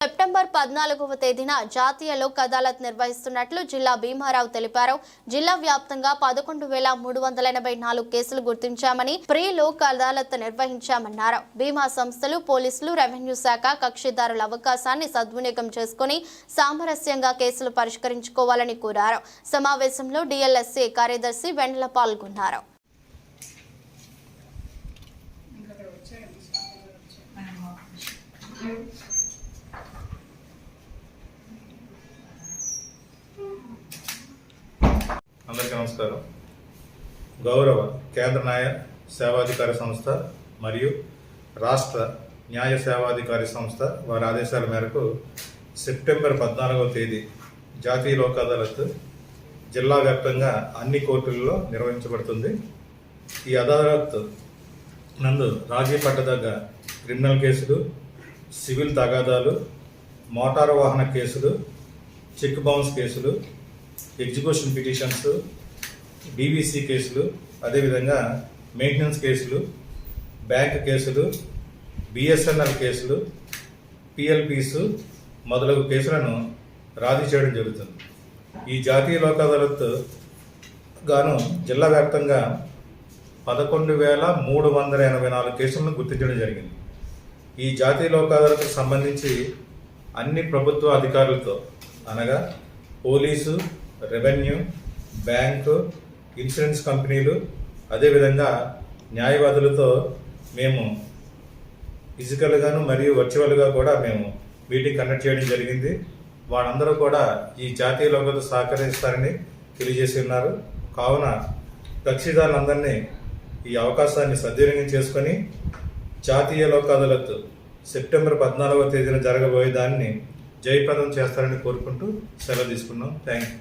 September 14వ తేదీన జాతీయ లోక్ అదాలత్ నిర్వహిస్తున్నట్లు జిల్లా భీమారావు తెలిపారు. జిల్లా వ్యాప్తంగా 11,384 కేసులు గుర్తించామని ప్రీ లోక్ అదాలత్ నిర్వహించామన్నారు. బీమా సంస్థలు, పోలీసులు, రెవెన్యూ శాఖ కక్షిదారుల అవకాశాన్ని సద్వినియోగం చేసుకుని సామరస్యంగా కేసులు పరిష్కరించుకోవాలని కోరారు. సమావేశంలో డిఎల్ఎస్ఏ కార్యదర్శి వెండల పాల్గొన్నారు. అందరికీ నమస్కారం. గౌరవ కేంద్ర న్యాయ సేవాధికారి సంస్థ మరియు రాష్ట్ర న్యాయ సేవాధికారి సంస్థ వారి ఆదేశాల మేరకు సెప్టెంబర్ 14వ తేదీ జాతీయ లోక్ అదాలత్ జిల్లా వ్యాప్తంగా అన్ని కోర్టుల్లో నిర్వహించబడుతుంది. ఈ అదాలత్ నందు రాజీ పట్టదగ్గ క్రిమినల్ కేసులు, సివిల్ తగాదాలు, మోటారు వాహన కేసులు, చెక్ బౌన్స్ కేసులు, ఎగ్జిక్యూషన్ పిటిషన్స్, బీవీసీ కేసులు, అదేవిధంగా మెయింటెనెన్స్ కేసులు, బ్యాంక్ కేసులు, బిఎస్ఎన్ఎల్ కేసులు, పిఎల్పీస్ మొదలగు కేసులను రాజీ చేయడం జరుగుతుంది. ఈ జాతీయ లోక్ అదాలత్ గాను జిల్లా వ్యాప్తంగా 11,384 కేసులను గుర్తించడం జరిగింది. ఈ జాతీయ లోక్ అదాలత్కు సంబంధించి అన్ని ప్రభుత్వ అధికారులతో అనగా పోలీసు, రెవెన్యూ, బ్యాంకు, ఇన్సూరెన్స్ కంపెనీలు, అదేవిధంగా న్యాయవాదులతో మేము ఫిజికల్గాను మరియు వర్చువల్గా కూడా మేము మీటింగ్ కండక్ట్ చేయడం జరిగింది. వాళ్ళందరూ కూడా ఈ జాతీయ లోక్ అదాలత్ సహకరిస్తారని తెలియజేసి ఉన్నారు. కావున కక్షిదారులందరినీ ఈ అవకాశాన్ని సద్వినియోగం చేసుకొని జాతీయ లోక్ అదాలత్ సెప్టెంబర్ 14వ తేదీన జరగబోయే దాన్ని జయప్రదం చేస్తారని కోరుకుంటూ సెలవు తీసుకున్నాం. Thank you.